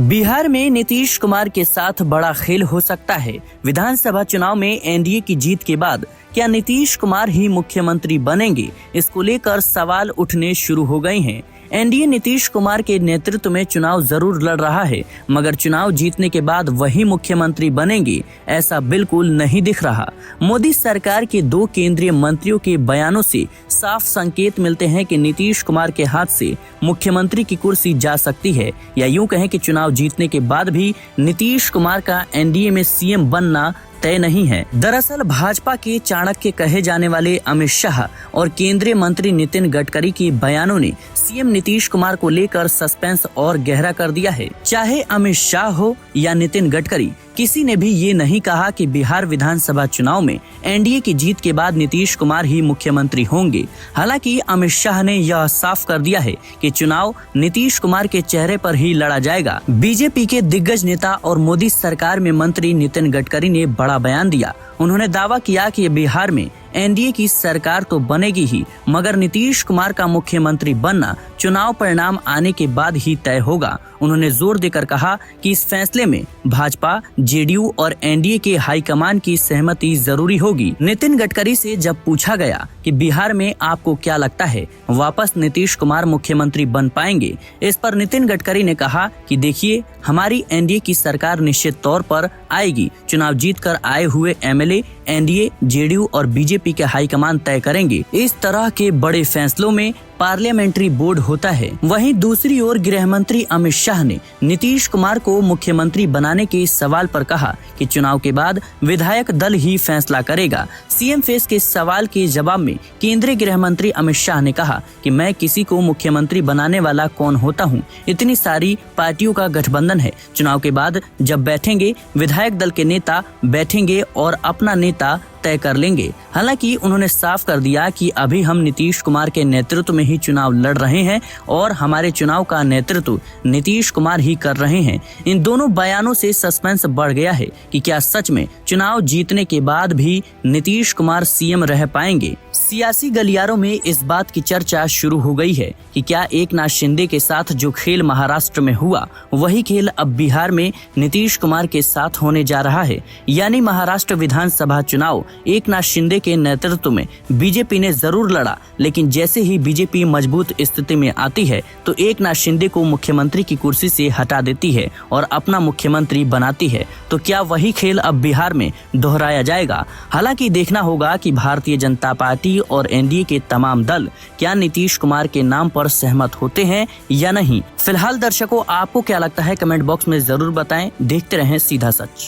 बिहार में नीतीश कुमार के साथ बड़ा खेल हो सकता है। विधानसभा चुनाव में एनडीए की जीत के बाद क्या नीतीश कुमार ही मुख्यमंत्री बनेंगे, इसको लेकर सवाल उठने शुरू हो गए हैं। एनडीए नीतीश कुमार के नेतृत्व में चुनाव जरूर लड़ रहा है, मगर चुनाव जीतने के बाद वही मुख्यमंत्री बनेंगे, ऐसा बिल्कुल नहीं दिख रहा। मोदी सरकार के 2 केंद्रीय मंत्रियों के बयानों से साफ संकेत मिलते हैं कि नीतीश कुमार के हाथ से मुख्यमंत्री की कुर्सी जा सकती है, या यूं कहें कि चुनाव जीतने के बाद भी नीतीश कुमार का एनडीए में सीएम बनना तय नहीं है। दरअसल भाजपा के चाणक्य कहे जाने वाले अमित शाह और केंद्रीय मंत्री नितिन गडकरी के बयानों ने सीएम नीतीश कुमार को लेकर सस्पेंस और गहरा कर दिया है। चाहे अमित शाह हो या नितिन गडकरी, किसी ने भी ये नहीं कहा कि बिहार विधानसभा चुनाव में एनडीए की जीत के बाद नीतीश कुमार ही मुख्यमंत्री होंगे। हालांकि अमित शाह ने यह साफ कर दिया है कि चुनाव नीतीश कुमार के चेहरे पर ही लड़ा जाएगा। बीजेपी के दिग्गज नेता और मोदी सरकार में मंत्री नितिन गडकरी ने बड़ा बयान दिया। उन्होंने दावा किया कि बिहार में एनडीए की सरकार तो बनेगी ही, मगर नीतीश कुमार का मुख्यमंत्री बनना चुनाव परिणाम आने के बाद ही तय होगा। उन्होंने जोर देकर कहा कि इस फैसले में भाजपा, जेडीयू और एनडीए के हाईकमान की सहमति जरूरी होगी। नितिन गडकरी से जब पूछा गया कि बिहार में आपको क्या लगता है, वापस नीतीश कुमार मुख्यमंत्री बन पाएंगे, इस पर नितिन गडकरी ने कहा कि देखिए, हमारी एनडीए की सरकार निश्चित तौर पर आएगी। चुनाव जीतकर आए हुए एमएलए एनडीए, जेडीयू और बीजेपी के हाईकमान तय करेंगे। इस तरह के बड़े फैसलों में पार्लियामेंट्री बोर्ड होता है। वहीं दूसरी ओर गृह मंत्री अमित शाह ने नीतीश कुमार को मुख्यमंत्री बनाने के सवाल पर कहा कि चुनाव के बाद विधायक दल ही फैसला करेगा। सीएम फेस के सवाल के जवाब में केंद्रीय गृह मंत्री अमित शाह ने कहा कि मैं किसी को मुख्यमंत्री बनाने वाला कौन होता हूं, इतनी सारी पार्टियों का गठबंधन है। चुनाव के बाद जब बैठेंगे, विधायक दल के नेता बैठेंगे और अपना नेता तय कर लेंगे। हालांकि उन्होंने साफ कर दिया कि अभी हम नीतीश कुमार के नेतृत्व में ही चुनाव लड़ रहे हैं और हमारे चुनाव का नेतृत्व नीतीश कुमार ही कर रहे हैं। इन दोनों बयानों से सस्पेंस बढ़ गया है कि क्या सच में चुनाव जीतने के बाद भी नीतीश कुमार सीएम रह पाएंगे। सियासी गलियारों में इस बात की चर्चा शुरू हो गई है कि क्या एकनाथ शिंदे के साथ जो खेल महाराष्ट्र में हुआ, वही खेल अब बिहार में नीतीश कुमार के साथ होने जा रहा है। यानी महाराष्ट्र विधानसभा चुनाव एकनाथ शिंदे के नेतृत्व में बीजेपी ने जरूर लड़ा, लेकिन जैसे ही बीजेपी मजबूत स्थिति में आती है तो एकनाथ शिंदे को मुख्यमंत्री की कुर्सी से हटा देती है और अपना मुख्यमंत्री बनाती है। तो क्या वही खेल अब बिहार में दोहराया जाएगा? हालांकि देखना होगा कि भारतीय जनता पार्टी और एनडीए के तमाम दल क्या नीतीश कुमार के नाम पर सहमत होते हैं या नहीं। फिलहाल दर्शकों, आपको क्या लगता है, कमेंट बॉक्स में जरूर बताएं। देखते रहें सीधा सच।